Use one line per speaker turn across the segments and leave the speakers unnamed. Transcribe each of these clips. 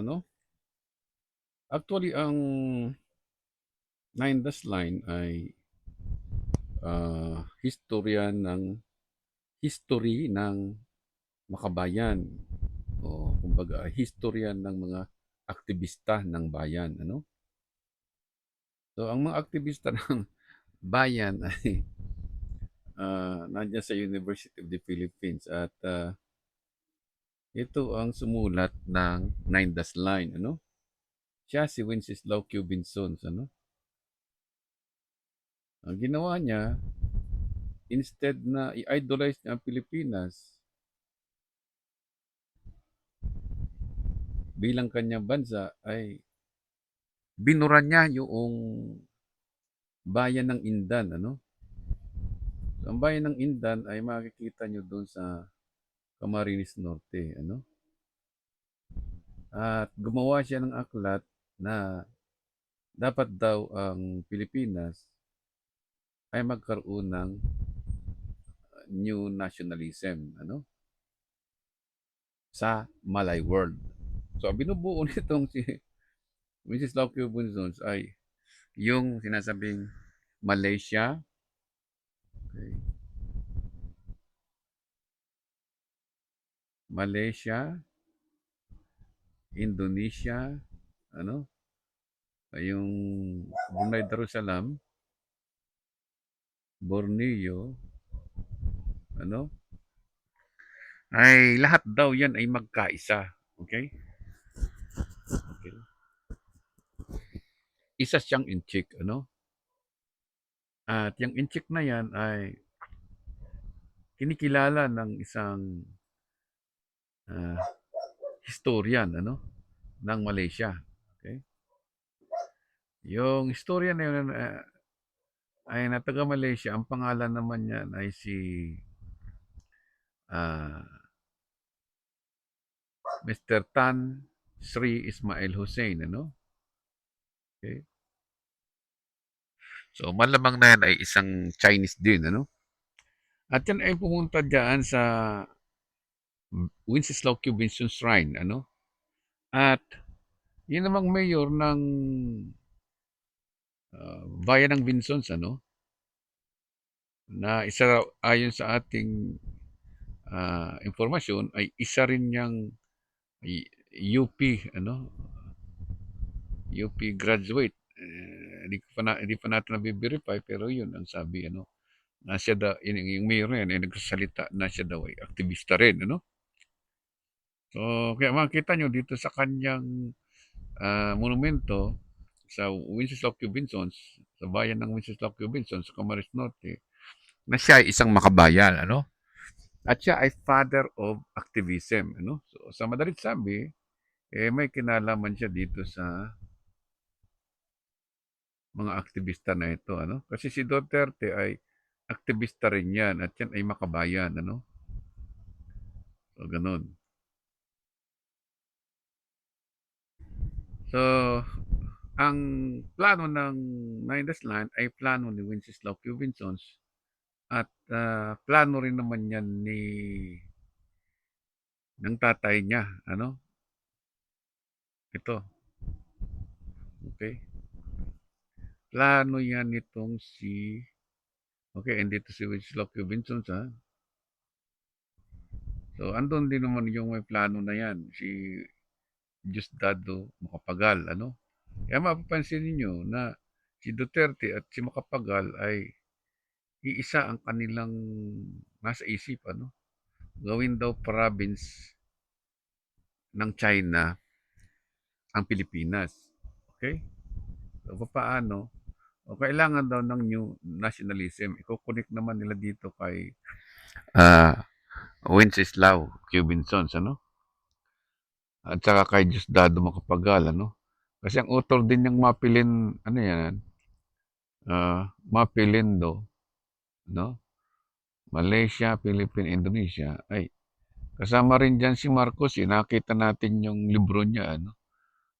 Ano, actually ang Nine Dash Line ay, history ng makabayan o kumbaga history yan ng mga aktivista ng bayan, ano. So ang mga aktivista ng bayan ay, nandiyan sa University of the Philippines at, ito ang sumulat ng Nine Dash Line, ano. Siya si Wenceslao Q. Binzons, ano. Ang ginawa niya, instead na i-idolize niya ang Pilipinas bilang kanyang bansa, ay binura niya yung bayan ng Indan, ano. So, ang bayan ng Indan ay makikita nyo doon sa Camarines Norte, ano. At gumawa siya ng aklat na dapat daw ang Pilipinas ay magkaroon ng new nationalism, ano, sa Malay World. So, ang binubuo nitong si Mrs. Laukio Bunzons ay yung sinasabing Malaysia, okay, Malaysia, Indonesia, ano, yung Brunei Darussalam, Borneo, ano, ay lahat daw yan ay magkaisa. Okay? Okay. Isa siyang inchik, ano? At yung inchik na yan ay kinikilala ng isang ah, historian, ano, ng Malaysia. Okay? Yung historian na yun ay na taga Malaysia, ang pangalan naman niyan ay si ah, Mr. Tan Sri Ismail Hussein, ano? Okay? So malamang na yan ay isang Chinese din, ano? At yan ay pumunta diyan sa Wenceslao Cubinsons Shrine, ano? At yun namang mayor ng bayan ng Vinsons, ano? Na isa ayon sa ating impormasyon ay isa rin niyang UP, ano? UP graduate. Hindi pa natin na-verify pero yun ang sabi, ano? Na siya daw, yung mayor na yan, ay nagsasalita na siya daw ay aktivista rin, ano? So, kaya makita nyo dito sa kanyang monumento sa Wenceslao Cubinsons, sa bayan ng Wenceslao Cubinsons, sa Camarines Norte, na siya ay isang makabayan, ano? At siya ay father of activism, ano? So, sa madalit sabi, may kinalaman siya dito sa mga aktivista na ito, ano? Kasi si Duterte ay aktivista rin yan at yan ay makabayan, ano? So, ganun. So, ang plano ng Nine Dash Line ay plano ni Wenceslao Cubinsons at plano rin naman yan ng tatay niya, ano? Ito, okay? Plano yan nitong okay, and dito si Wenceslao Cubinsons, ha? So, andun din naman yung may plano na yan, si Diosdado Macapagal, ano? Kaya mapapansin ninyo na si Duterte at si Macapagal ay iisa ang kanilang nasa isip, ano? Gawin daw province ng China ang Pilipinas. Okay? So, paano? O kailangan daw ng new nationalism. Iko-connect naman nila dito kay Wenceslao Cubinsons, ano? At saka kay Diosdado Macapagal, ano? Kasi ang author din niyang mapilin, ano yan, mapilindo, no? Malaysia, Philippines, Indonesia, ay kasama rin dyan si Marcos, eh. Nakita natin yung libro niya, ano?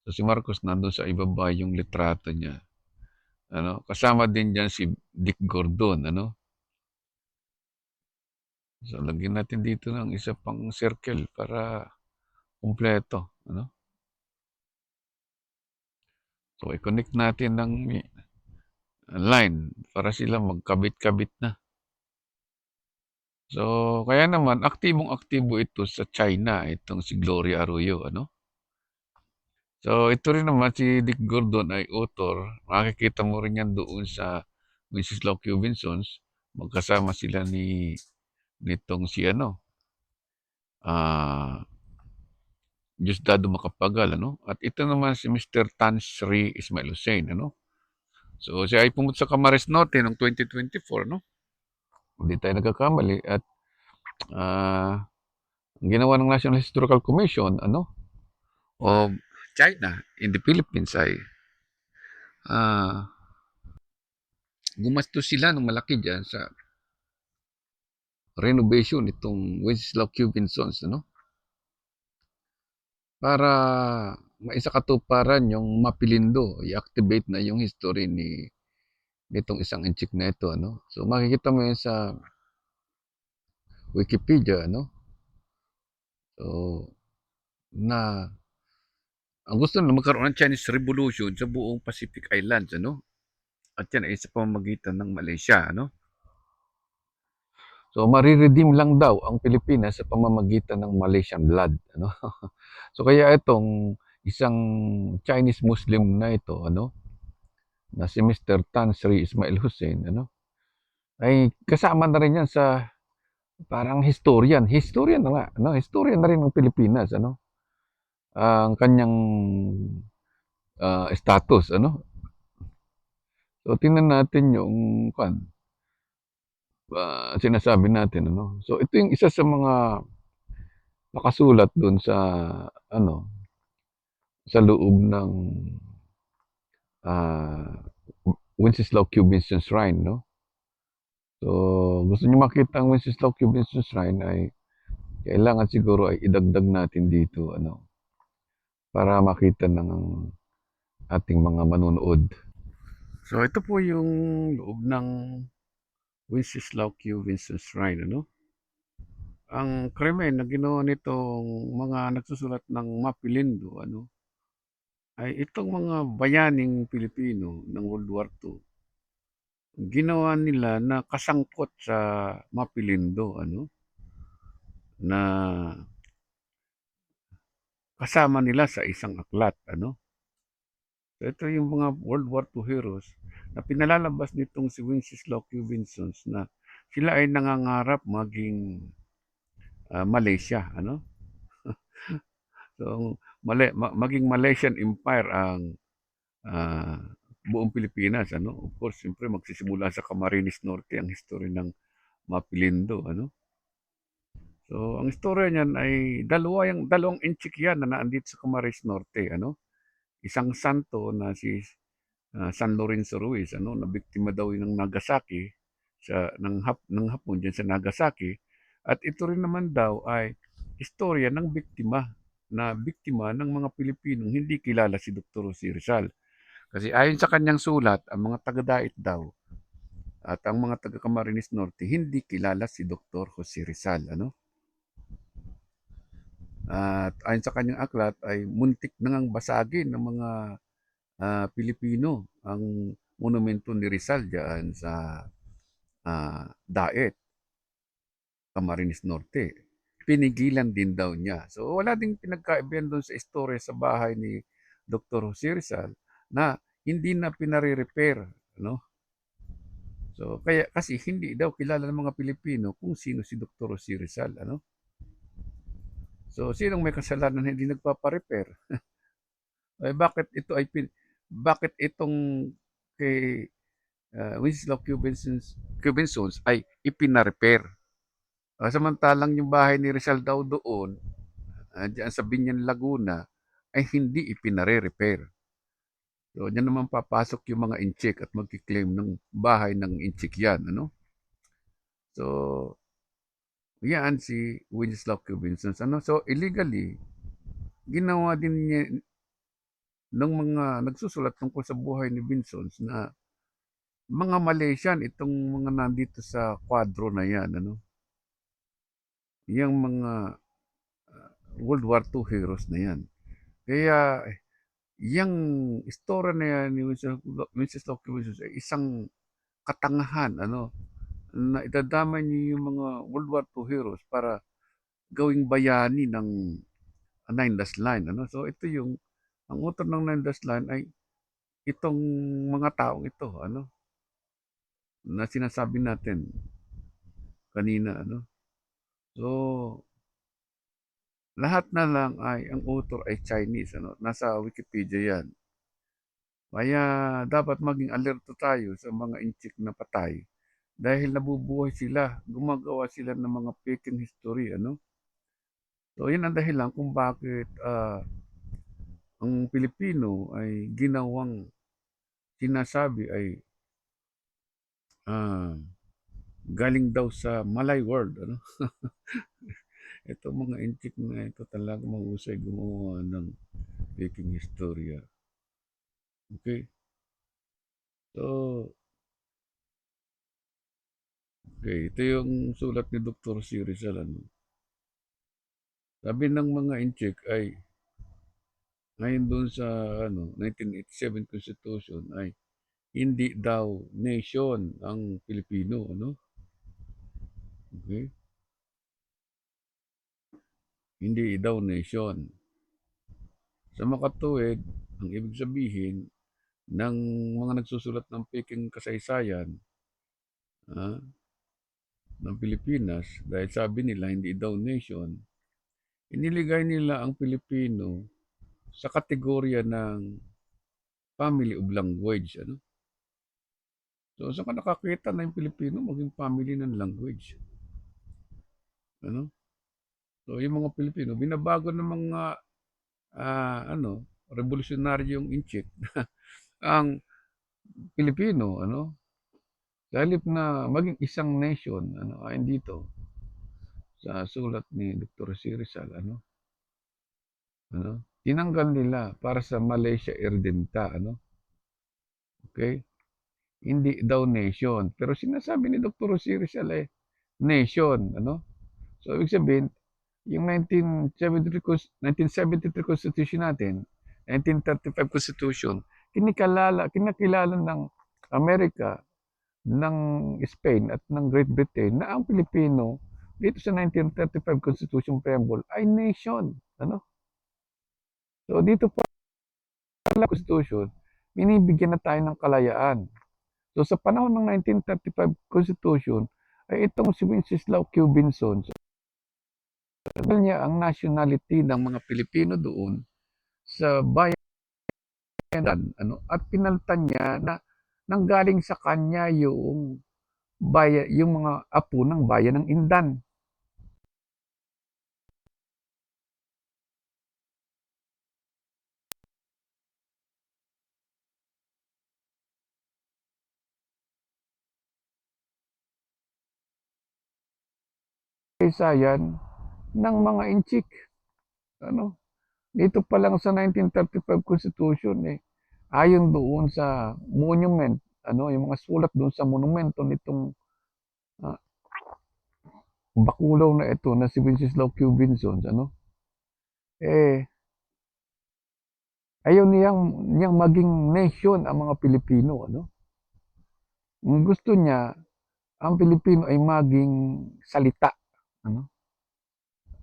So si Marcos nandun sa ibaba yung litrato niya. Ano? Kasama din dyan si Dick Gordon, ano? So lagyan natin dito ng isa pang circle para kumpleto, ano? So, i-connect natin ng line para sila magkabit-kabit na. So, kaya naman aktibong-aktibo ito sa China, itong si Gloria Arroyo, ano? So, ito rin naman si Dick Gordon ay author. Makikita mo rin yan doon sa Wenceslao Cubinsons. Magkasama sila nitong si ano, ah, Diosdado Macapagal, ano? At ito naman si Mr. Tan Sri Ismail Hussein, ano? So, siya ay pumunta sa Camarines Norte noong 2024, no? Hindi tayo nagkakamali. At ah, ang ginawa ng National Historical Commission, ano, of China in the Philippines ay ah, gumastos sila ng malaki dyan sa renovation itong Wenceslao Cubinsons, ano? Para maisakatuparan yung Mapilindo, i-activate na yung history nitong isang inchik na ito, ano? So makikita mo yan sa Wikipedia, ano? So na ang gusto nila magkaroon ng Chinese Revolution sa buong Pacific Islands, ano? At yan ay sa pamamagitan ng Malaysia, ano? So mariredeem lang daw ang Pilipinas sa pamamagitan ng Malaysian blood, ano? So kaya itong isang Chinese Muslim na ito, ano, na si Mr. Tan Sri Ismail Hussein, ano, ay kasama na rin yan sa parang historian. Historian na nga, ano, historian na rin ng Pilipinas, ano, ang kanyang status, ano. So tingnan natin yung sinasabi natin, ano. So ito yung isa sa mga nakasulat doon sa ano, sa loob ng uh, Wenceslao Cubinsons Shrine, no? So, gusto niyo makita ang Wenceslao Cubinsons Shrine ay kailangan siguro ay idagdag natin dito, ano, para makita ng ating mga manonood. So, ito po yung loob ng Wenceslao Cubinsons Shrine, ano? Ang krimen na ginawa nitong mga nagsusulat ng Mapilindo, ano, ay itong mga bayaning Pilipino ng World War II. Ginawa nila na kasangkot sa Mapilindo, ano, na kasama nila sa isang aklat, ano. So, ito yung mga World War II heroes na pinalalabas nitong si Wenceslao Cubinsons na sila ay nangangarap maging Malaysia, ano. So, maging Malaysian Empire ang ah, buong Pilipinas, ano. Of course, siyempre magsisimula sa Camarines Norte ang history ng Mapilindo, ano. So, ang istorya niyan ay dalawang inchik yan na naandito sa Camarines Norte, ano. Isang santo na si San Lorenzo Ruiz, ano, na biktima daw ng Nagasaki ng Hapon diyan sa Nagasaki. At ito rin naman daw ay istorya ng biktima ng mga Pilipinong hindi kilala si Dr. Jose Rizal. Kasi ayon sa kanyang sulat, ang mga taga-Dait daw at ang mga taga Camarines Norte hindi kilala si Dr. Jose Rizal, ano? At ayon sa kanyang aklat ay muntik na ngang basagin ng mga Pilipino ang monumento ni Rizal diyan sa Daet, Camarines Norte. Pinigilan din daw niya. So wala ding pinagkaibigan doon sa istorya sa bahay ni Dr. Jose Rizal na hindi na pinare-repair, no? So kaya kasi hindi daw kilala ng mga Pilipino kung sino si Dr. Jose Rizal, ano? So sinong may kasalanan hindi nagpapa-repair? Eh, bakit itong kay Winslow Cubinsons ay ipina-repair? Samantalang yung bahay ni Rizal daw doon, diyan sa Binyan, Laguna, ay hindi ipinare-repair. So, diyan naman papasok yung mga inchik at magkiklaim ng bahay ng inchik yan, ano? So, yan si Winslow Cubinsons, ano? So, illegally, ginawa din niya ng mga nagsusulat tungkol sa buhay ni Vinsons na mga Malaysian itong mga nandito sa kwadro na yan, ano? Yung mga World War II heroes na yan. Kaya yang istorya na yan ni Wenceslao Quezon ay isang katangahan ano, na idadamay niyo yung mga World War II heroes para gawing bayani ng Nine Dash Line ano. So ito yung ang author ng Nine Dash Line ay itong mga taong ito ano, na sinasabi natin kanina ano. So lahat na lang ay ang author ay Chinese ano, nasa Wikipedia 'yan. Kaya dapat maging alerto tayo sa mga inchik na patay dahil nabubuhay sila, gumagawa sila ng mga peking history ano. So 'yun ang dahilan kung bakit, ang Pilipino ay ginawang sinasabi ay, ah, galing daw sa Malay world ano. Itong mga inchik na ito talagang mahusay gumawa ng peking historya, okey. So, okey, ito yung sulat ni Doktor C. Rizal ano. Sabi ng mga inchik ay ngayon dun sa ano 1987 Constitution ay hindi daw nation ang Pilipino ano, okey. Hindi daw nation. Sa makatuwid, ang ibig sabihin ng mga nagsusulat ng pekeng kasaysayan, ah, ng Pilipinas dahil sabi nila hindi daw nation, iniligay nila ang Pilipino sa kategorya ng family of language ano. So saan ka nakakita na yung Pilipino maging family ng language, ano? So yung mga Pilipino binabago ng mga, ano, revolusyonaryo yung inchik ang Pilipino ano, sa halip na maging isang nation ano, ayon dito sa sulat ni Dr. C. Rizal ano, tinanggal nila para sa Malaysia Erdenta ano, okey? Hindi daw nation, pero sinasabi ni Dr. C. Rizal, nation ano. So ibig sabihin yung 1973 Constitution natin, 1935 Constitution, kinakilala ng Amerika, ng Spain at ng Great Britain na ang Pilipino dito sa 1935 Constitution Preamble ay nation ano. So dito pala Constitution, binibigyan na tayo ng kalayaan. So sa panahon ng 1935 Constitution ay itong si Wenceslao Quezon, tinanggal niya ang nationality ng mga Pilipino doon sa bayan ano at pinalitan niya na nanggaling sa kanya yung mga apo ng bayan ng Indan. Kasaysayan ng mga inchik ano. Dito pa lang sa 1935 Constitution ayon doon sa monument ano, yung mga sulat doon sa monumento nitong ah, Bacolod na ito na si Wenceslao Quezon ano, eh ayaw niyang maging nation ang mga Pilipino ano. Ang gusto niya ang Pilipino ay maging salita ano.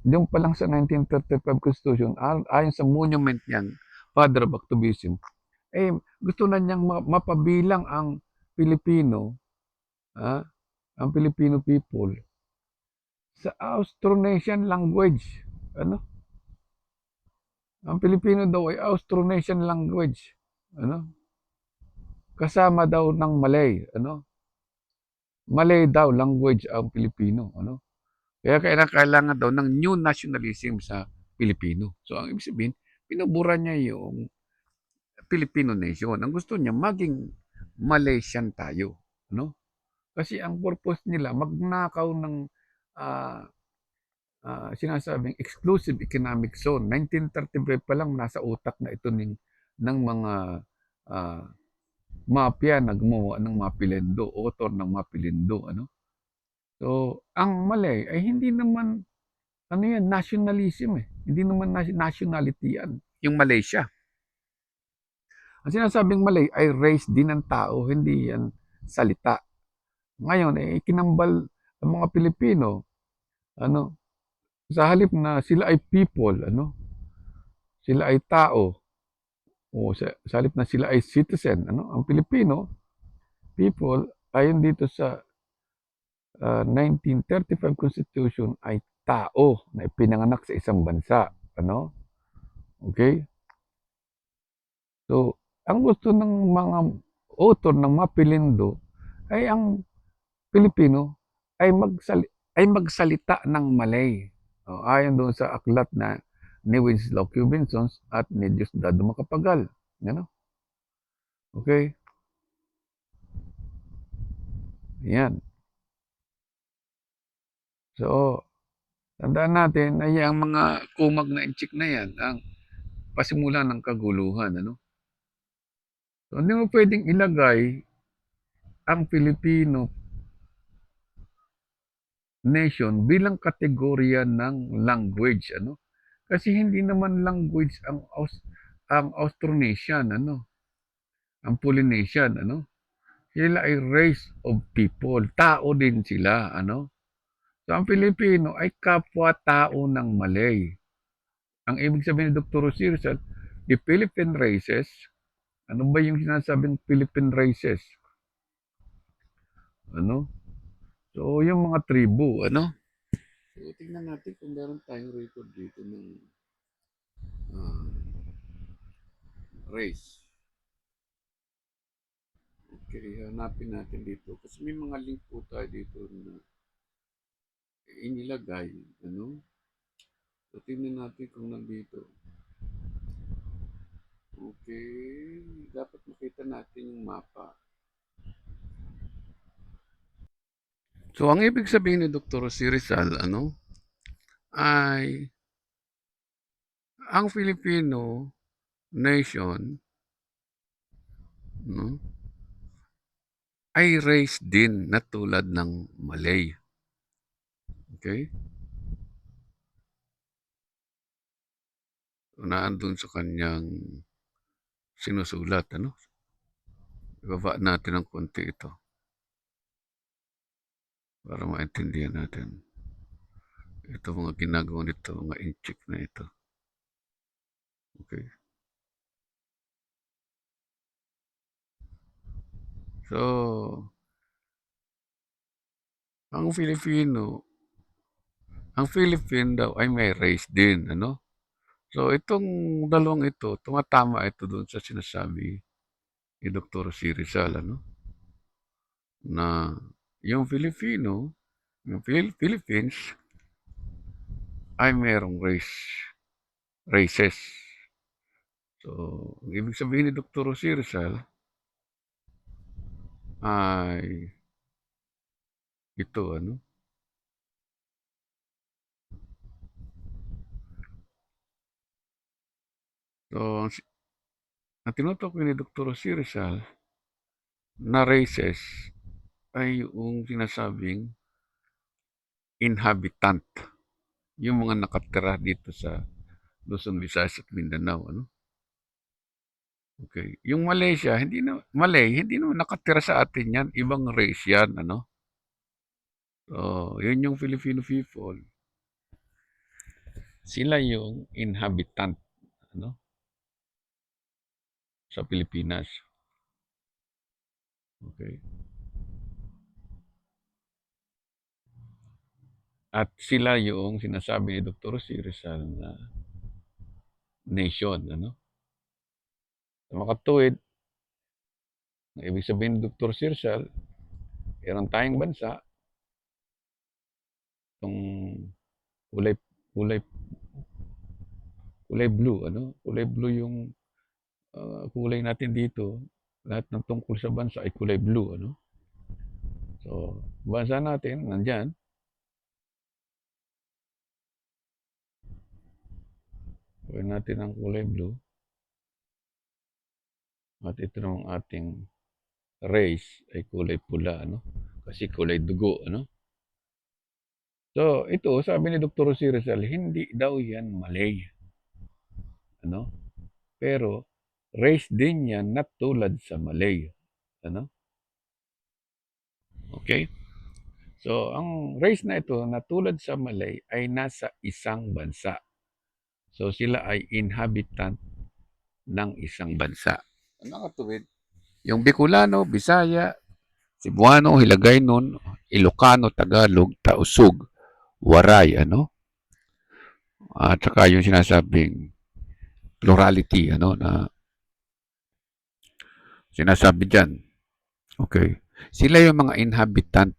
Doon pa lang sa 1935 Constitution ayon sa monument niyang Father of Activism, gusto na niyang mapabilang ang Pilipino, ah, ang Filipino people sa Austronesian language ano. Ang Pilipino daw ay Austronesian language ano, kasama daw ng Malay ano. Malay daw language ang Pilipino ano. Kaya kailangan daw ng new nationalism sa Pilipino. So ang ibig sabihin, binubura niya yung Filipino nation. Ang gusto niya maging Malaysian tayo, no? Kasi ang purpose nila magnakaw ng ah, sinasabing exclusive economic zone. 1935 pa lang nasa utak na ito ng mga ah, mafia na gumawa ng Mapilindo, author ng Mapilindo, ano? So, ang Malay ay hindi naman ano yan, nationalism eh. Hindi naman nationality yan, yung Malaysia. Ang sinasabing Malay ay race din ng tao, hindi yan salita. Ngayon, kinambal ang mga Pilipino, ano, sa halip na sila ay people, sila ay tao, o sa halip na sila ay citizen, ang Pilipino, people, ayon dito sa 1935 Constitution ay tao na ipinanganak sa isang bansa, okay. So, ang gusto ng mga author ng Mapilindo ay ang Pilipino ay magsalita ng Malay. Ayon doon sa aklat na ni Winslow Robinson at ni Diosdado Macapagal. Okay? Yan. So, tandaan natin na yung mga kumag na inchik na yan ang pasimula ng kaguluhan. So, hindi mo pwedeng ilagay ang Filipino nation bilang kategorya ng language. Kasi hindi naman language ang Austronesian, ang Polynesian, sila ay race of people, tao din sila, So ang Pilipino ay kapwa-tao ng Malay. Ang ibig sabihin ni Dr. Rizal, the Philippine races, ano ba yung sinasabing Philippine races? So yung mga tribu, So tingnan natin kung meron tayong record dito ng ah, race. Okay, hanapin natin dito. Kasi may mga link po tayo dito na inilagay. So, tingnan natin kung nandito. Okay, dapat makita natin yung mapa. So, ang ibig sabihin ni Dr. Si Rizal, ay ang Filipino nation, no, ay race din na tulad ng Malay. Okay? Naandun sa kanyang sinusulat, Ibaba natin ng konti ito para maintindihan natin. Ito mga ginagawa nito, mga inchik na ito. Okay? So, ang Philippine daw ay may race din, So, itong dalawang ito, tumatama ito doon sa sinasabi ni Dr. C. Rizal, na yung Philippines ay mayroong races. So, ang ibig sabihin ni Dr. C. Rizal ay ito, So, ang tinutukoy ni Dr. C. Rizal na races ay yung sinasabing inhabitant, yung mga nakatira dito sa Luzon, Visayas at Mindanao, Okay. Yung Malay, hindi naman nakatira sa atin yan, ibang race yan, So, yun yung Filipino people. Sila yung inhabitant, sa Pilipinas. Okay. At sila yung sinasabi ni Dr. C. Rizal na nation, Sa makatuwid, ang ibig sabihin ni Dr. C. Rizal, meron tayong bansa, itong kulay, kulay, kulay blue, Kulay blue yung kulay natin dito. Lahat ng tungkol sa bansa ay kulay blue, So, bansa natin, nandyan. Gawin natin ang kulay blue. At ito namang ating race ay kulay pula, Kasi kulay dugo, So, ito, sabi ni Dr. C. Rizal, hindi daw yan Malay, Pero, race din yan na tulad sa Malay. Ano? Okay? So, ang race na ito na tulad sa Malay ay nasa isang bansa. So, sila ay inhabitant ng isang bansa. Mga tuwid, yung Bicolano, Bisaya, Cebuano, Hiligaynon, Ilocano, Tagalog, Tausug, Waray, ano? At saka yung sinasabing plurality, ano, na sinasabi dyan. Okay. Sila yung mga inhabitant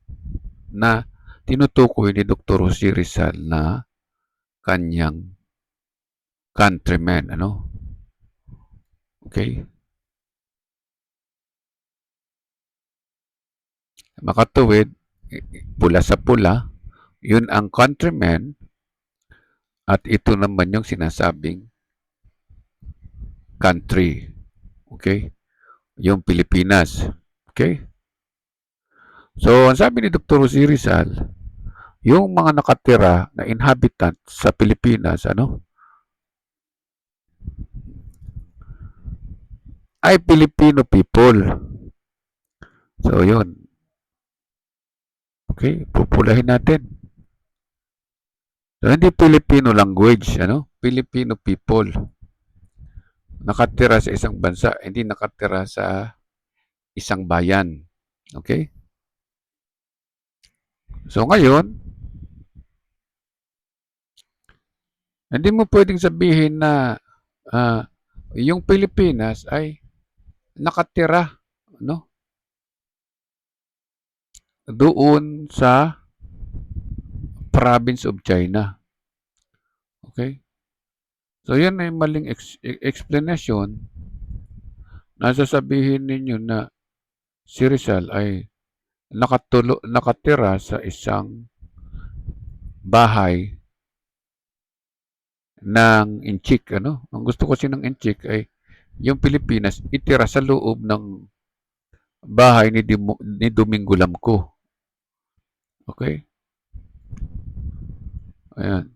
na tinutukoy ni Dr. Jose Rizal na kanyang countrymen, ano? Okay? Makatuwid, pula sa pula, yun ang countrymen at ito naman yung sinasabing country. Okay? Yung Pilipinas. Okay? So, ang sabi ni Dr. Jose Rizal, yung mga nakatira na inhabitant sa Pilipinas, ano, ay Filipino people. So, yun. Okay, pupulahin natin. So, hindi Filipino language, ano? Filipino people. Nakatira sa isang bansa, hindi nakatira sa isang bayan. Okay? So, ngayon, hindi mo pwedeng sabihin na uh, yung Pilipinas ay nakatira, no? Doon sa province of China. Okay? So, yan ay maling explanation na sasabihin ninyo na si Rizal ay nakatira sa isang bahay ng Inchik, ano? Ang gusto kasi ng Inchik ay yung Pilipinas itira sa loob ng bahay ni Domingo Lamco. Okay? Ayan.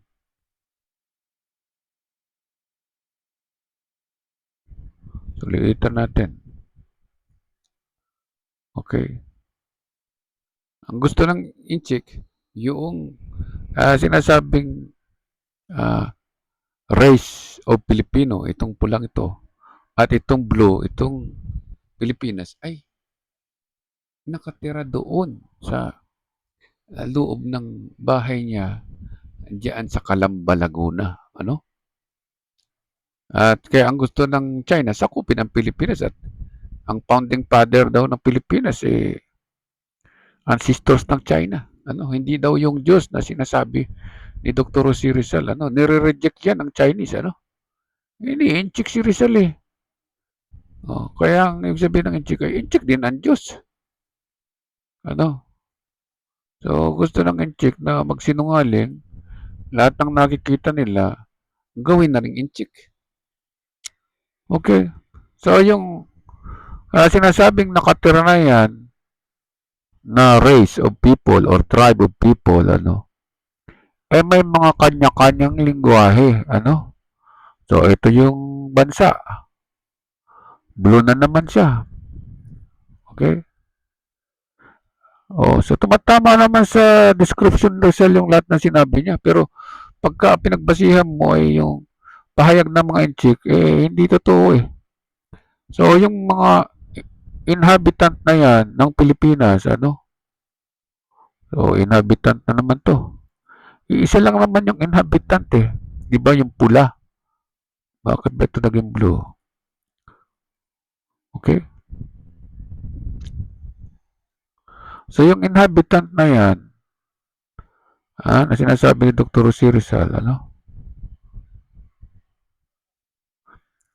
Sulitan natin. Okay. Ang gusto ng Inchik, yung sinasabing uh, race of Filipino, itong pulang ito, at itong blue, itong Pilipinas, ay nakatira doon sa loob ng bahay niya diyan sa Calamba, Laguna. Ano? At kaya ang gusto ng China, sakupin ang Pilipinas at ang founding father daw ng Pilipinas ancestors ng China. Ano, hindi daw yung Diyos na sinasabi ni Dr. Jose Rizal. Ano, nire-reject yan ng Chinese. Ano? Ini-inchik si Rizal eh. Oh, kaya ang ibig sabihin ng inchik ay inchik din ang Diyos. Ano? So, gusto ng inchik na magsinungaling, lahat ng nakikita nila, gawin na rin inchik. Okay. So, yung sinasabing nakatira na yan, na race of people or tribe of people, ano, eh may mga kanya-kanyang lingwahe, ano. So, ito yung bansa. Blue na naman siya. Okay? Oh, so tumatama naman sa description Rizal yung lahat ng sinabi niya. Pero pagka pinagbasihan mo ay yung pahayag ng mga inchik, eh hindi totoo eh. So, yung mga inhabitant na yan ng Pilipinas, ano? So, inhabitant na naman to. Iisa lang naman yung inhabitant eh. Di ba yung pula? Bakit ba ito naging blue? Okay? So, yung inhabitant na yan, na sinasabi ni Dr. Jose Rizal, ano?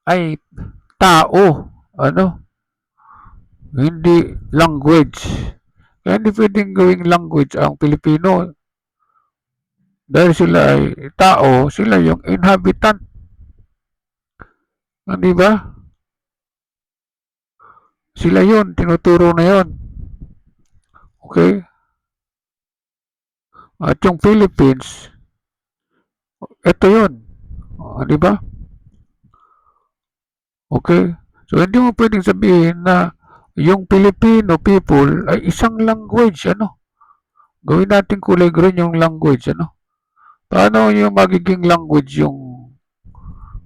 Ay tao. Ano? Hindi language. Kaya hindi pwedeng gawing language ang Pilipino. Dahil sila ay tao, sila yung inhabitant. Di ba? Sila yun, tinuturo na yun. Okay? At yung Philippines, ito yun. Di ba? Okay?
So, hindi mo pwedeng sabihin na yung Filipino people ay isang language, ano? Gawin natin kulay green yung language, ano? Paano yung magiging language yung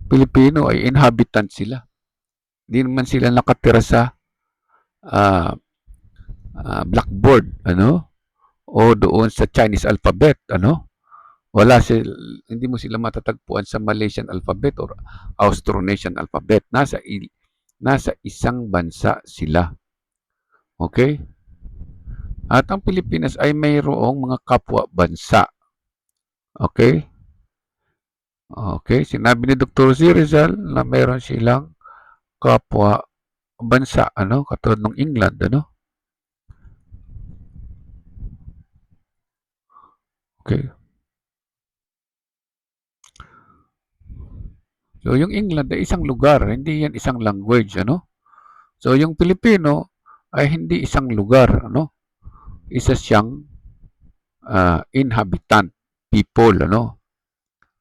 Pilipino ay inhabitant sila? Hindi naman sila nakatira sa ah, blackboard, ano? O doon sa Chinese alphabet, ano? Wala sila, hindi mo sila matatagpuan sa Malaysian alphabet or Austronesian alphabet. Nasa isang bansa sila. Okay? At ang Pilipinas ay mayroong mga kapwa bansa. Okay? Okay, sinabi ni Dr. C. Rizal na mayroon silang kapwa bansa, ano, katulad ng England, ano? Okay. So, yung England ay isang lugar, hindi yan isang language, ano? So, yung Pilipino ay hindi isang lugar, ano? Isa siyang inhabitant, people, ano?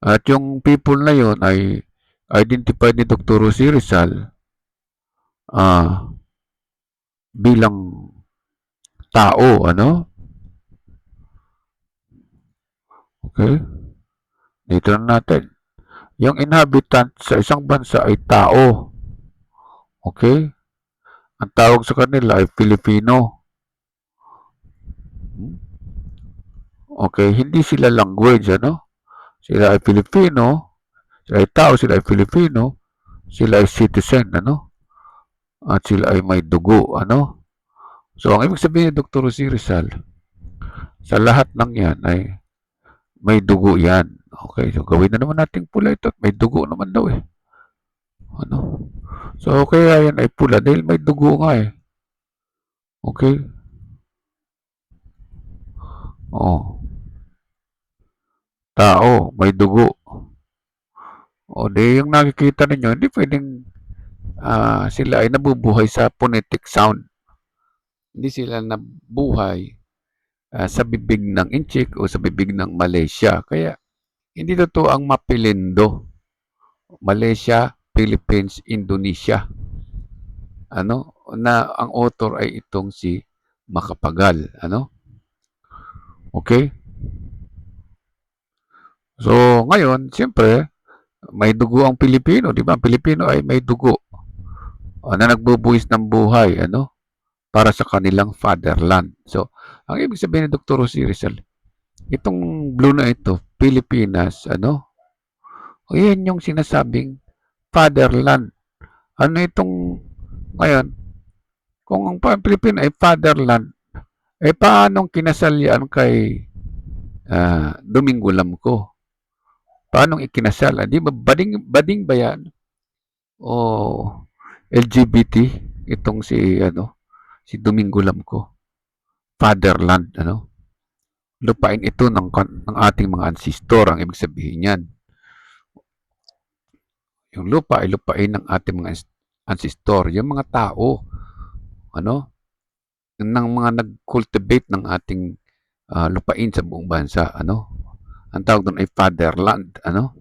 At yung people na yon ay identified ni Dr. Rosie Rizal ah, bilang tao, ano? Okay? Dito na natin. Yung inhabitant sa isang bansa ay tao. Okay? Ang tawag sa kanila ay Filipino. Okay? Hindi sila language, ano? Sila ay Filipino. Sila ay tao, sila ay Filipino. Sila ay citizen, ano? At sila ay may dugo, ano? So, ang ibig sabihin ni Dr. Rosie Rizal, sa lahat ng yan ay may dugo yan. Okay, so gawin na naman natin pula ito at may dugo naman daw eh. Ano? So, kaya yan ay pula dahil may dugo nga eh. Okay? Oh, tao, may dugo. O di yung nakikita ninyo, hindi pwedeng sila ay nabubuhay sa phonetic sound. Hindi sila nabuhay sa bibig ng Inchik o sa bibig ng Malaysia. Kaya hindi totoo ang mapilindo. Malaysia, Philippines, Indonesia. Ano? Na ang author ay itong si Macapagal. Ano? Okay? So, ngayon, siyempre, may dugo ang Pilipino, di ba? Ang Pilipino ay may dugo na nagbubuhis ng buhay, ano? Para sa kanilang fatherland. So, ang ibig sabihin ni Dr. Rosie Rizal, itong blue na ito, Pilipinas, ano? O yan yung sinasabing fatherland. Ano itong, ngayon, kung ang Pilipinas ay fatherland, eh paanong kinasal yan kay Domingo Lamco? Paanong ikinasal? Di ba bading ba yan? O LGBT itong si Domingo Lamco? Fatherland, ano? Lupain ito ng ating mga ancestor, ang ibig sabihin niyan. Yung lupa ay lupain ng ating mga ancestor, yung mga tao, ano, ng mga nag-cultivate ng ating lupain sa buong bansa, ano. Ang tawag doon ay fatherland, ano.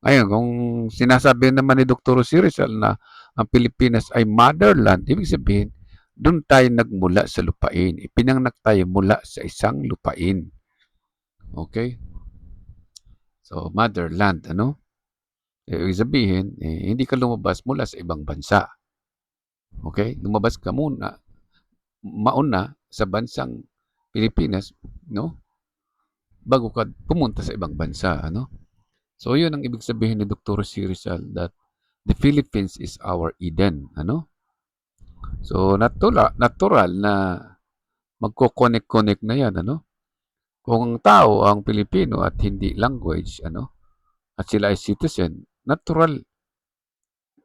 Ngayon, kung sinasabi naman ni Dr. Rizal na ang Pilipinas ay motherland, ibig sabihin, doon tayo nagmula sa lupain. Ipinanganak tayo mula sa isang lupain. Okay? So, motherland, ano? Ibig sabihin, hindi ka lumabas mula sa ibang bansa. Okay? Lumabas ka mauna sa bansang Pilipinas, no? Bago ka pumunta sa ibang bansa, ano? So, yun ang ibig sabihin ni Dr. C. Rizal that the Philippines is our Eden, ano? So, natural na magko-connect-connect na yan, ano? Kung ang tao ang Pilipino at hindi language, ano? At sila ay citizen, natural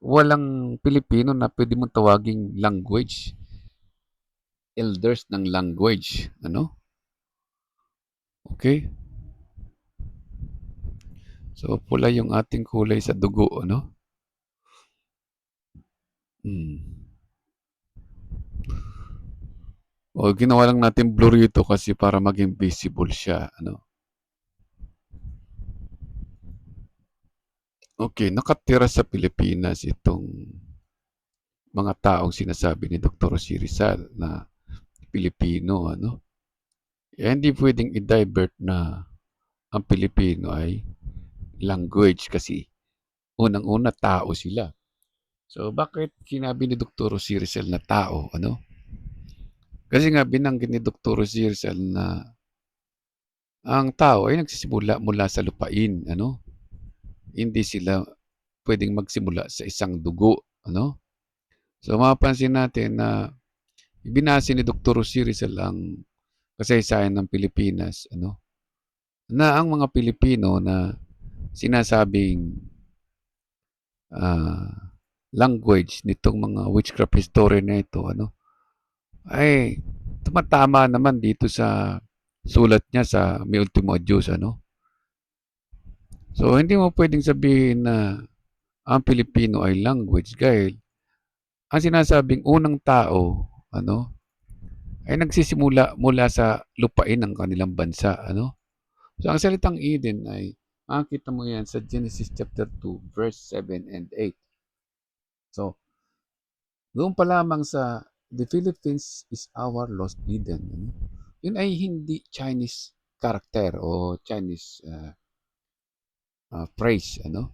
walang Pilipino na pwede mong tawaging language, elders ng language, ano? Okay? So, pula yung ating kulay sa dugo, ano? Hmm. O, ginawa lang natin blur ito kasi para maging visible siya, ano? Okay, nakatira sa Pilipinas itong mga taong sinasabi ni Dr. Jose Rizal na Pilipino, ano? Hindi pwedeng i-divert na ang Pilipino ay language kasi unang-una tao sila. So bakit sinabi ni Dr. Jose Rizal na tao, ano? Kasi nga binanggit ni Dr. Jose Rizal na ang tao ay nagsisimula mula sa lupain, ano? Hindi sila pwedeng magsimula sa isang dugo, ano? So mapapansin natin na ibinase ni Dr. Jose Rizal ang kasaysayan ng Pilipinas, ano? Na ang mga Pilipino na sinasabing language nitong mga witchcraft history na ito, ano? Ay tumatama naman dito sa sulat niya sa Mi Ultimo Adios, ano? So hindi mo pwedeng sabihin na ang Pilipino ay language dahil ang sinasabing unang tao, ano, ay nagsisimula mula sa lupain ng kanilang bansa, ano? So ang salitang Eden ay makikita mo yan sa Genesis chapter 2 verse 7 and 8. So doon pa lamang sa the Philippines is our lost Eden, ano? Yun ay hindi Chinese character o Chinese phrase, ano?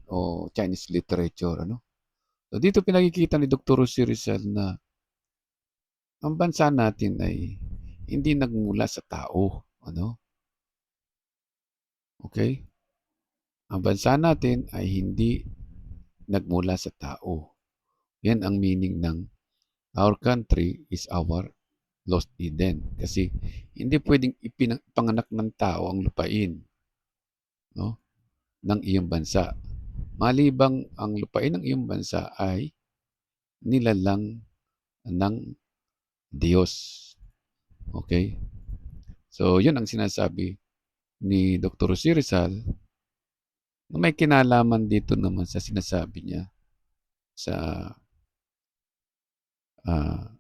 O Chinese literature, ano? So dito pinakikita ni Dr. Jose Rizal na ang bansa natin ay hindi nagmula sa tao, ano? Okay? Ang bansa natin ay hindi nagmula sa tao. Yan ang meaning ng our country is our lost Eden. Kasi hindi pwedeng ipanganak ng tao ang lupain, no, ng iyong bansa. Malibang ang lupain ng iyong bansa ay nilalang ng Diyos. Okay? So, yun ang sinasabi ni Dr. Jose Rizal na may kinalaman dito naman sa sinasabi niya sa ah,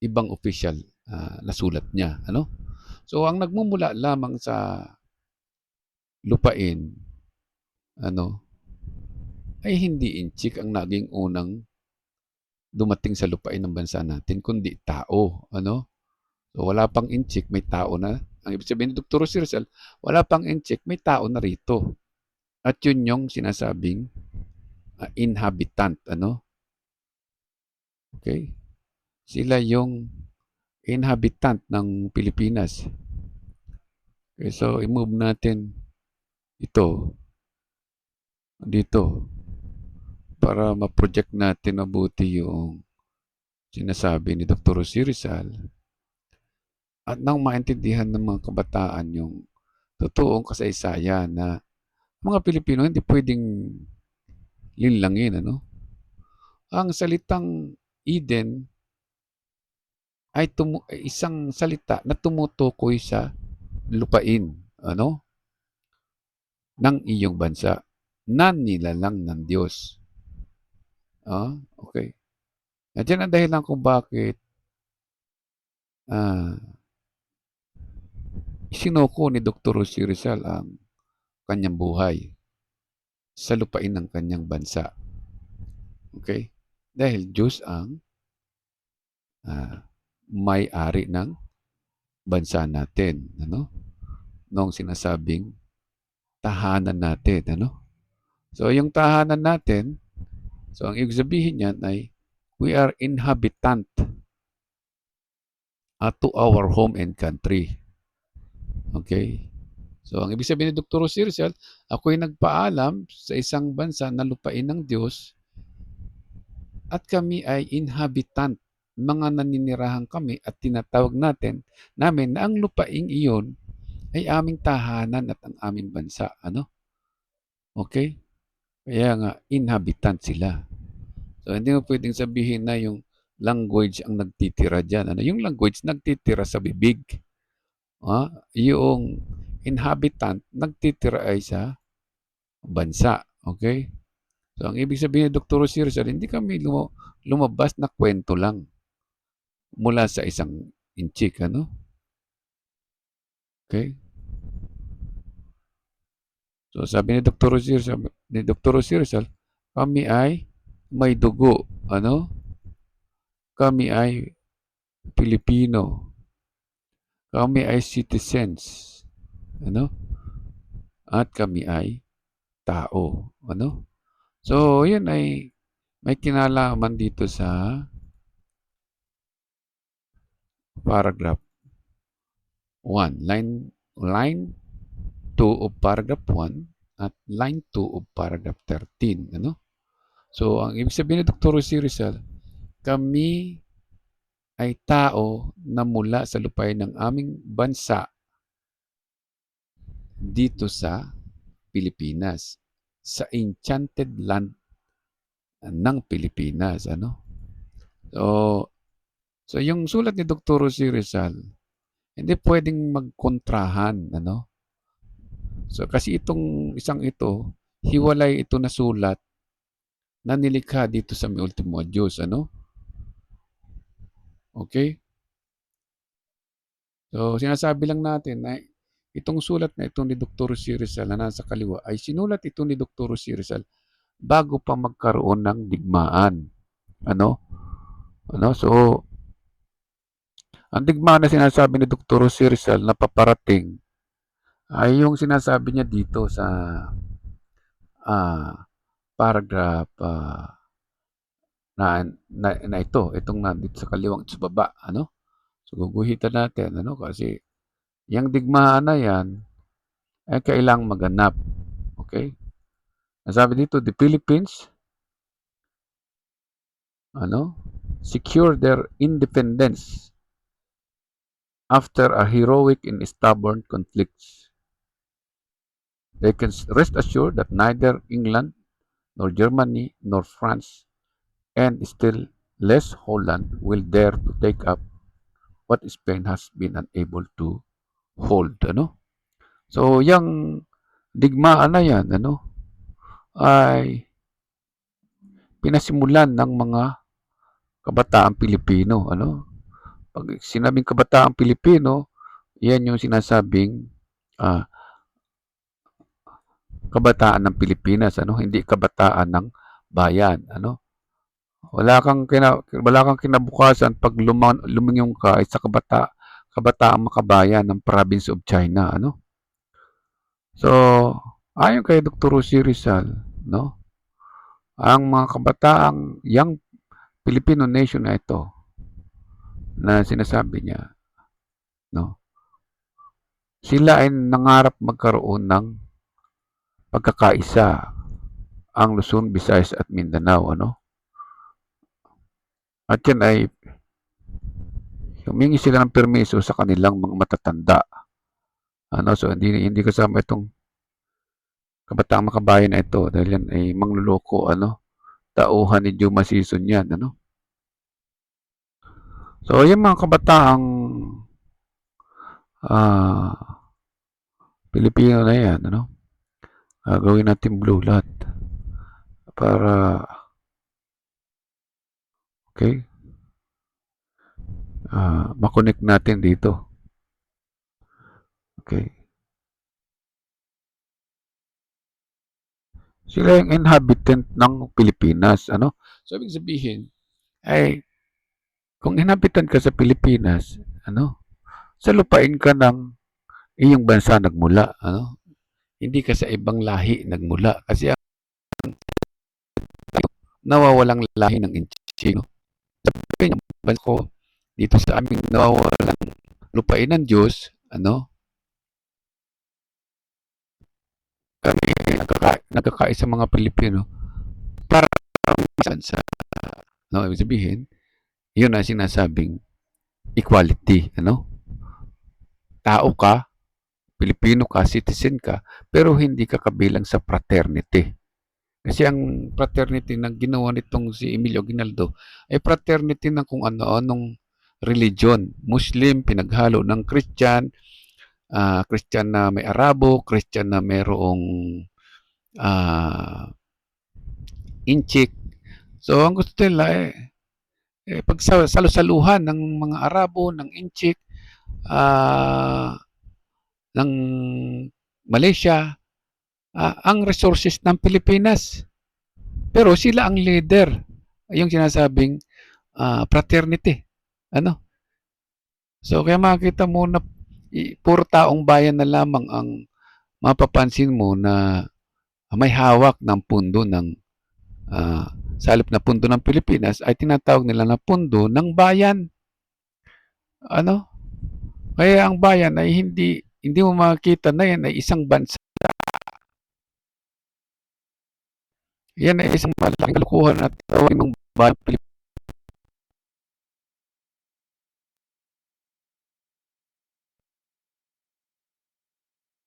ibang official na sulat niya. Ano? So, ang nagmumula lamang sa lupain, ano, ay hindi inchik ang naging unang dumating sa lupain ng bansa natin, kundi tao. Ano? So, wala pang inchik, may tao na. Ang ibig sabihin ni Dr. Jose Rizal, wala pang inchik, may tao na rito. At yun yung sinasabing inhabitant. Ano? Okay? Sila yung inhabitant ng Pilipinas. Okay, so, i-move natin ito dito para ma-project natin mabuti yung sinasabi ni Dr. Jose Rizal at nang maintindihan ng mga kabataan yung totoong kasaysayan na mga Pilipino hindi pwedeng linlangin, ano? Ang salitang Eden ay isang salita na tumutukoy sa lupain, ano, ng iyong bansa na nilalang ng Diyos. Okay. At yan ang dahilan kung bakit ah, isinuko ni Dr. Jose Rizal ang kanyang buhay sa lupain ng kanyang bansa. Okay? Dahil Diyos ang may-ari ng bansa natin. Ano? Noong sinasabing tahanan natin. Ano? So, yung tahanan natin, so ang ibig sabihin niyan ay we are inhabitant to our home and country. Okay? So, ang ibig sabihin ni Dr. Jose Rizal, ako'y nagpaalam sa isang bansa na lupain ng Diyos at kami ay inhabitant, mga naninirahan kami at tinatawag namin na ang lupaing iyon ay aming tahanan at ang aming bansa. Ano? Okay? Kaya nga, inhabitant sila. So, hindi mo pwedeng sabihin na yung language ang nagtitira dyan. Ano? Yung language nagtitira sa bibig. Yung inhabitant nagtitira ay sa bansa. Okay? So, ang ibig sabihin ni Dr. Jose Rizal, hindi kami lumabas na kwento lang mula sa isang inchik. Ano? Okay? So, sabi ni Dr. Jose Rizal, kami ay may dugo. Ano? kami ay Pilipino, kami ay citizens, ano? At kami ay tao, ano? So, yun ay may kinalaman dito sa paragraph 1, line 2 of paragraph 1 at line 2 of paragraph 13, ano? So, ang ibig sabihin ni Dr. Jose Rizal, kami ay tao na mula sa lupain ng aming bansa dito sa Pilipinas, sa enchanted land ng Pilipinas, ano? So, yung sulat ni Dr. Jose Rizal, hindi pwedeng magkontrahan, ano? So, kasi itong isang ito, hiwalay ito na sulat na nilikha dito sa may ultimo Diyos, ano? Okay? So, sinasabi lang natin na itong sulat na ito ni Dr. Jose Rizal na nasa kaliwa ay sinulat ito ni Dr. Jose Rizal bago pa magkaroon ng digmaan. Ano? Ano? So, ang digmaan na sinasabi ni Dr. Jose Rizal na paparating ay yung sinasabi niya dito sa paragraph na ito, itong nandito sa kaliwang sa baba, ano? So, guguhitan natin, ano? Kasi yung digmaan na yan ay kailangang maganap. Okay? Nasabi dito, the Philippines, ano? Secure their independence after a heroic and stubborn conflicts. They can rest assured that neither England nor Germany nor France and still less Holland will dare to take up what Spain has been unable to hold, ano? So, yung digmaan na yan, ano, ay pinasimulan ng mga kabataang Pilipino, ano? Pag sinabing kabataang Pilipino, yan yung sinasabing ah, kabataan ng Pilipinas, ano? Hindi kabataan ng bayan, ano? Wala kang kinabukasan pag lumingon ka ay sa kabataang makabayan ng province of China, ano? So, ayon kay Dr. Jose Rizal, no? Ang mga kabataang young Filipino nation na ito na sinasabi niya, no? Sila ay nangarap magkaroon ng pagkakaisa ang Luzon, Visayas at Mindanao, ano? At yan ay humingi sila ng permiso sa kanilang mga matatanda. Ano, so hindi kasama itong kabataang makabayan na ito dahil yan ay mangluloko, ano? Tauhan ni Juma Season yan, ano? So, yung mga kabataang ah, Pilipino na yan, ano? Gawin natin blue lahat para, okay, makonect natin dito. Okay. Sila yung inhabitant ng Pilipinas, ano? So, ibig sabihin, ay, kung inhabitant ka sa Pilipinas, ano? Sa lupain ka ng iyong bansa nagmula, ano? Hindi ka sa ibang lahi nagmula. Kasi ang nawawalang lahi ng inchi, no? Sabi ng bansa ko, dito sa aming nawawalang lupain ng Diyos, ano? Kami nagkakaisa mga Pilipino para sa, no? Ibig sabihin, yun ang sinasabing equality, ano? Tao ka, Pilipino ka, citizen ka, pero hindi ka kabilang sa fraternity. Kasi ang fraternity na ginawa nitong si Emilio Aguinaldo ay fraternity ng kung ano-anong religion. Muslim, pinaghalo ng Christian, Christian na may Arabo, Christian na mayroong ah, Inchik. So, ang gusto nila pag salusaluhan ng mga Arabo, ng Inchik, ng Malaysia, ang resources ng Pilipinas. Pero sila ang leader. Yung sinasabing fraternity. Ano? So kaya makikita mo na puro taong bayan na lamang ang mapapansin mo na may hawak ng pundo ng sa halip na pundo ng Pilipinas ay tinatawag nila na pundo ng bayan. Ano? Kaya ang bayan ay hindi mo makikita na yan ay isang bansa. Yan ay isang malaking kalukuhan at tawagin ng bayan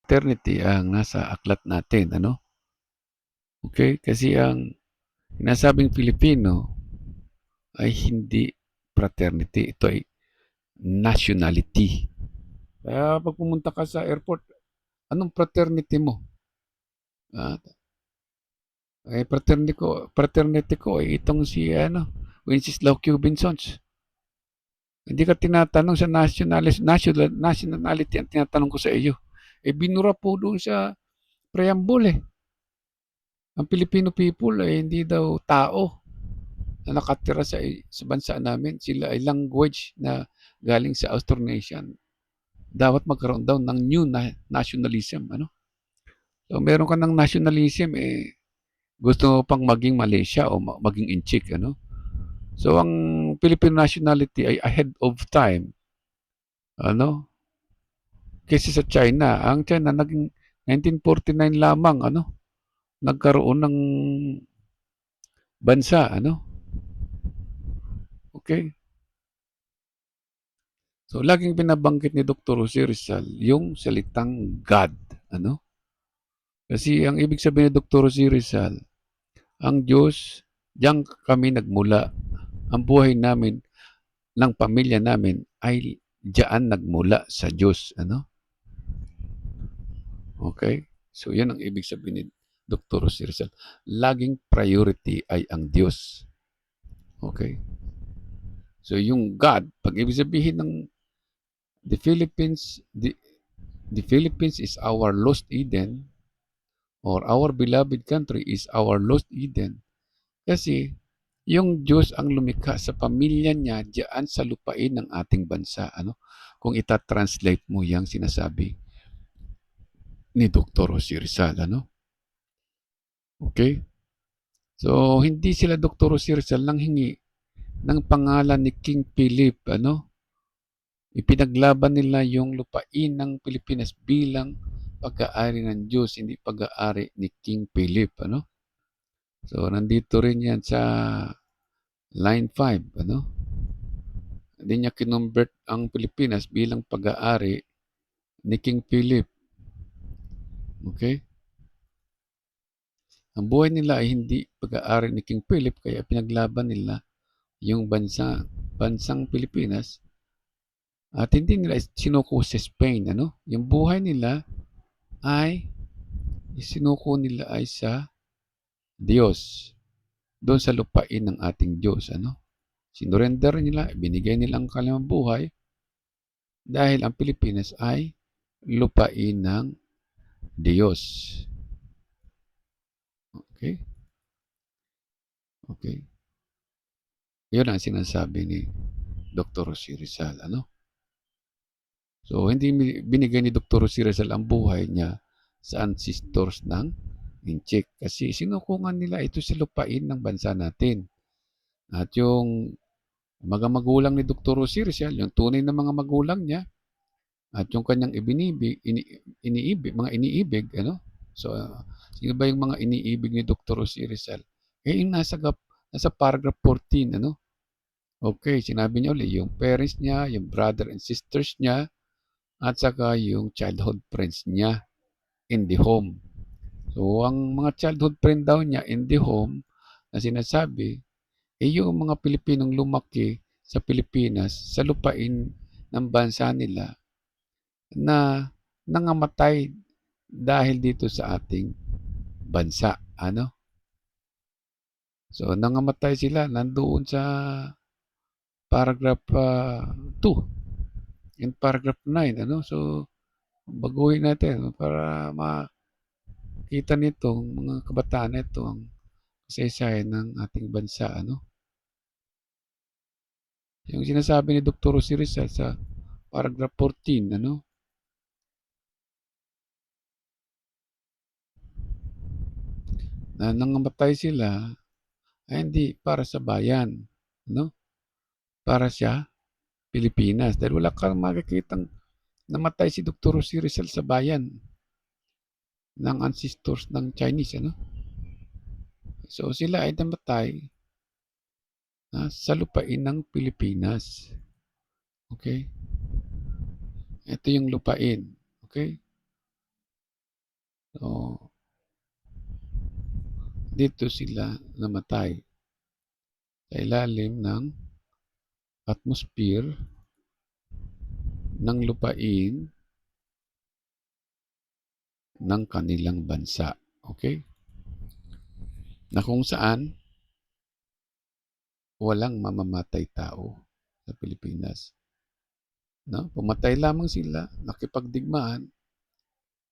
fraternity ang nasa aklat natin, ano? Okay? Kasi ang sinasabing Pilipino ay hindi fraternity. Ito ay nationality. Kaya pag pumunta ka sa airport, anong fraternity mo? Ah, fraternity ko ay itong si Wenceslao Cubinsons. Hindi ka tinatanong sa nationality ang tinatanong ko sa iyo. Eh binura po doon sa preamble eh. Ang Filipino people ay hindi daw tao na nakatira sa bansa namin. Sila ay language na galing sa Austronesian. Dapat magkaroon daw ng new nationalism. Ano? So meron ka ng nationalism eh gusto mo pang maging Malaysia o maging Inchik. Ano? So ang Filipino nationality ay ahead of time. Ano? Kaysa sa China. Ang China naging 1949 lamang nagkaroon ng bansa, Okay? So laging binabanggit ni Dr. Jose Rizal yung salitang God, ano? Kasi ang ibig sabihin ni Dr. Jose Rizal, ang Diyos, diyan kami nagmula. Ang buhay namin ng pamilya namin ay diyan nagmula sa Diyos, ano? Okay? So yan ang ibig sabihin ni Dr. Jose Rizal. Laging priority ay ang Diyos. Okay? So yung God, pag ibig sabihin ng the Philippines, the Philippines is our lost Eden or our beloved country is our lost Eden. Kasi yung Diyos ang lumikha sa pamilya niya diyan sa lupain ng ating bansa. Ano? Kung ita-translate mo yung sinasabi ni Dr. Jose Rizal. Ano? Okay? So, hindi sila Dr. Jose Rizal nang hingi ng pangalan ni King Philip. Ano? Ipinaglaban nila yung lupain ng Pilipinas bilang pag-aari ng Diyos, hindi pag-aari ni King Philip. Ano? So, nandito rin yan sa line 5. Ano? Hindi niya kinumbert ang Pilipinas bilang pag-aari ni King Philip. Okay? Ang buhay nila ay hindi pag-aari ni King Philip kaya pinaglaban nila yung bansang Pilipinas at hindi nila sinuko sa Spain. Ano? Yung buhay nila ay sinuko nila ay sa Diyos. Doon sa lupain ng ating Diyos. Ano? Sinurrender nila, binigay nila ang kanilang buhay dahil ang Pilipinas ay lupain ng Diyos. Okay? Okay? Yun ang sinasabi ni Dr. Jose Rizal. Ano? So, hindi binigay ni Dr. Jose Rizal ang buhay niya sa ancestors ng Inchik. Kasi sinukungan nila ito sa lupain ng bansa natin. At yung mga magulang ni Dr. Jose Rizal, yung tunay na mga magulang niya, at yung kanyang mga iniibig, ano? So, sino ba yung mga iniibig ni Dr. Jose Rizal? Eh, yung nasa paragraph 14, ano? Okay, sinabi niya ulit, yung parents niya, yung brother and sisters niya, at saka yung childhood friends niya in the home. So, ang mga childhood friend daw niya in the home na sinasabi, eh yung mga Pilipinong lumaki sa Pilipinas, sa lupain ng bansa nila na nangamatay dahil dito sa ating bansa. Ano? So, nangamatay sila nandoon sa paragraph 2 and paragraph 9. Ano? So, baguhin natin para makita nitong mga kabataan ito ang kasaysayan ng ating bansa. Ano? Yung sinasabi ni Dr. Jose Rizal sa paragraph 14, ano? Na nangamatay sila ay hindi para sa bayan, no? Para sa Pilipinas. Dahil wala kang makikitang namatay si Dr. Jose Rizal sa bayan ng ancestors ng Chinese, ano? So sila ay namatay sa lupain ng Pilipinas. Okay? Ito yung lupain. Okay? So, dito sila namatay sa ilalim ng atmosphere ng lupain ng kanilang bansa. Okay? Na kung saan walang mamamatay tao sa Pilipinas. No? Pumatay lamang sila, nakipagdigmaan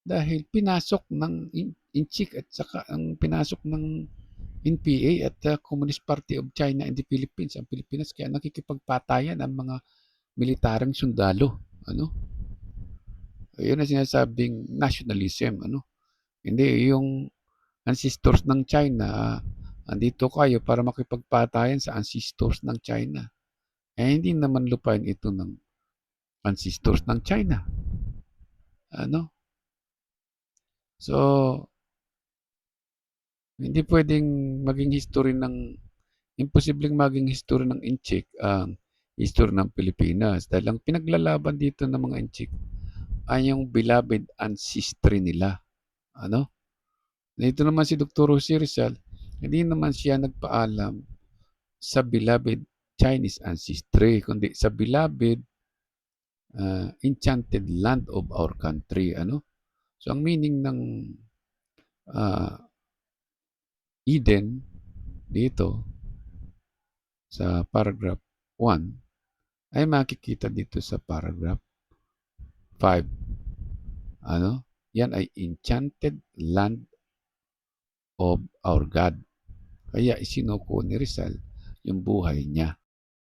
dahil pinasok ng Inchik at saka ang pinasok ng NPA at Communist Party of China and the Philippines ang Pilipinas, kaya nakikipagpatayan ang mga militareng sundalo, ano? Ayun ang sinasabing nationalism, ano? Hindi yung ancestors ng China, andito kayo para makipagpatayan sa ancestors ng China. Eh hindi naman lupain ito ng ancestors ng China. Ano? So, hindi pwedeng maging history ng imposibleng maging history ng Inchik ang history ng Pilipinas dahil ang pinaglalaban dito ng mga Inchik ay yung beloved ancestry nila. Ano? Dito naman si Dr. Jose Rizal, hindi naman siya nagpaalam sa beloved Chinese ancestry, kundi sa beloved enchanted land of our country. Ano? So, ang meaning ng Eden dito sa paragraph 1 ay makikita dito sa paragraph 5. Ano? Yan ay enchanted land of our God. Kaya isinuko ni Rizal yung buhay niya.